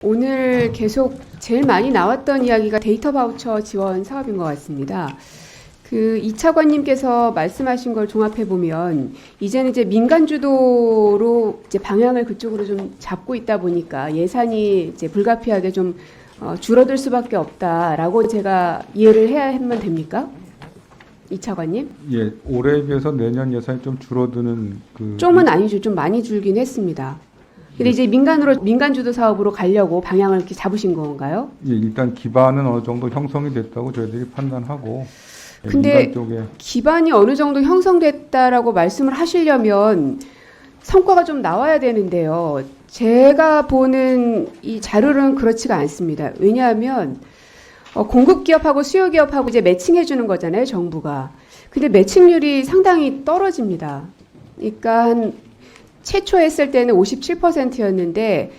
오늘 계속 제일 많이 나왔던 이야기가 데이터 바우처 지원 사업인 것 같습니다. 이 차관님께서 말씀하신 걸 종합해 보면 이제는 이제 민간 주도로 이제 방향을 그쪽으로 좀 잡고 있다 보니까 예산이 이제 불가피하게 좀 줄어들 수밖에 없다라고 제가 이해를 해야 하면 됩니까? 이 차관님? 예, 올해에 비해서 내년 예산이 좀 줄어드는 좀은 아니죠. 좀 많이 줄긴 했습니다. 근데 이제 민간 주도 사업으로 가려고 방향을 이렇게 잡으신 건가요? 예, 일단 기반은 어느 정도 형성이 됐다고 저희들이 판단하고. 근데 민간 쪽에 기반이 어느 정도 형성됐다라고 말씀을 하시려면 성과가 좀 나와야 되는데요. 제가 보는 이 자료는 그렇지가 않습니다. 왜냐하면 공급 기업하고 수요 기업하고 이제 매칭해 주는 거잖아요, 정부가. 근데 매칭률이 상당히 떨어집니다. 그러니까 한 최초 했을 때는 57%였는데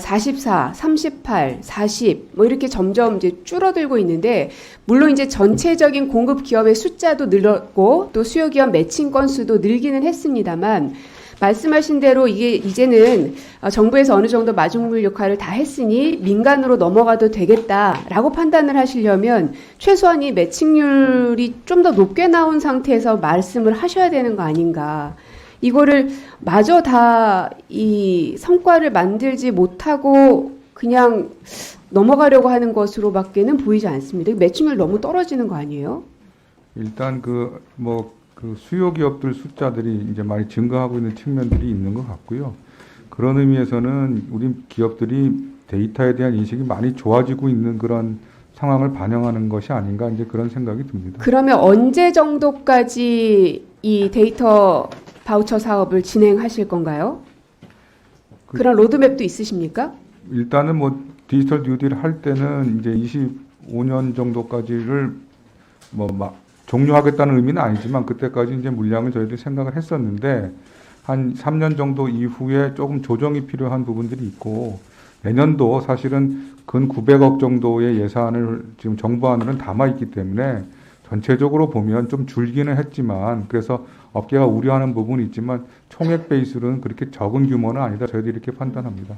44, 38, 40 뭐 이렇게 점점 이제 줄어들고 있는데, 물론 이제 전체적인 공급 기업의 숫자도 늘었고 또 수요 기업 매칭 건수도 늘기는 했습니다만, 말씀하신 대로 이게 이제는 정부에서 어느 정도 마중물 역할을 다 했으니 민간으로 넘어가도 되겠다라고 판단을 하시려면 최소한 이 매칭률이 좀 더 높게 나온 상태에서 말씀을 하셔야 되는 거 아닌가. 이거를 마저 다 이 성과를 만들지 못하고 그냥 넘어가려고 하는 것으로밖에는 보이지 않습니다. 매칭률 너무 떨어지는 거 아니에요? 일단 수요 기업들 숫자들이 이제 많이 증가하고 있는 측면들이 있는 것 같고요. 그런 의미에서는 우리 기업들이 데이터에 대한 인식이 많이 좋아지고 있는 그런 상황을 반영하는 것이 아닌가, 이제 그런 생각이 듭니다. 그러면 언제 정도까지 이 데이터 바우처 사업을 진행하실 건가요? 그런 로드맵도 있으십니까? 일단은 디지털 뉴딜 할 때는 이제 25년 정도까지를 종료하겠다는 의미는 아니지만 그때까지 이제 물량을 저희들이 생각을 했었는데, 한 3년 정도 이후에 조금 조정이 필요한 부분들이 있고, 내년도 사실은 근 900억 정도의 예산을 지금 정부 안으로는 담아 있기 때문에 전체적으로 보면 좀 줄기는 했지만, 그래서 업계가 우려하는 부분이 있지만 총액 베이스로는 그렇게 적은 규모는 아니다, 저희들이 이렇게 판단합니다.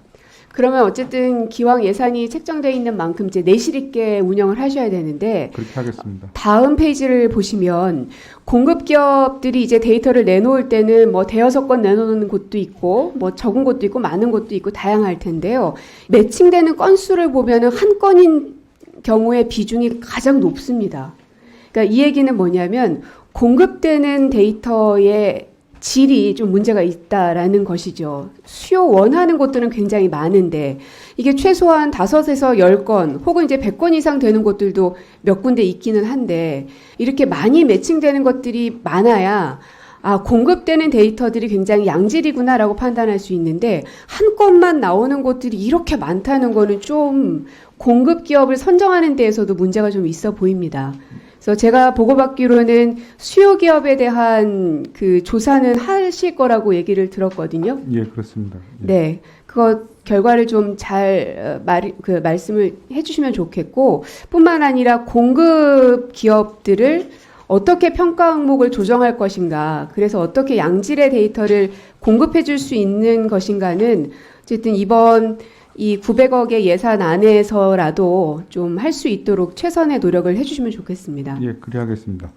그러면 어쨌든 기왕 예산이 책정되어 있는 만큼 이제 내실 있게 운영을 하셔야 되는데, 그렇게 하겠습니다. 다음 페이지를 보시면 공급 기업들이 이제 데이터를 내놓을 때는 대여섯 건 내놓는 곳도 있고 적은 곳도 있고 많은 곳도 있고 다양할 텐데요. 매칭되는 건수를 보면은 한 건인 경우의 비중이 가장 높습니다. 그러니까 이 얘기는 뭐냐면 공급되는 데이터의 질이 좀 문제가 있다라는 것이죠. 수요 원하는 곳들은 굉장히 많은데 이게 최소한 5에서 10건 혹은 이제 100건 이상 되는 곳들도 몇 군데 있기는 한데, 이렇게 많이 매칭되는 것들이 많아야 공급되는 데이터들이 굉장히 양질이구나라고 판단할 수 있는데, 한 건만 나오는 곳들이 이렇게 많다는 거는 좀 공급 기업을 선정하는 데에서도 문제가 좀 있어 보입니다. 그래서 제가 보고받기로는 수요 기업에 대한 조사는 하실 거라고 얘기를 들었거든요. 예, 그렇습니다. 예. 네. 그거 결과를 좀 잘 말씀을 해주시면 좋겠고, 뿐만 아니라 공급 기업들을 어떻게 평가 항목을 조정할 것인가, 그래서 어떻게 양질의 데이터를 공급해 줄 수 있는 것인가는 어쨌든 이번 이 900억의 예산 안에서라도 좀 할 수 있도록 최선의 노력을 해주시면 좋겠습니다. 예, 그래 하겠습니다.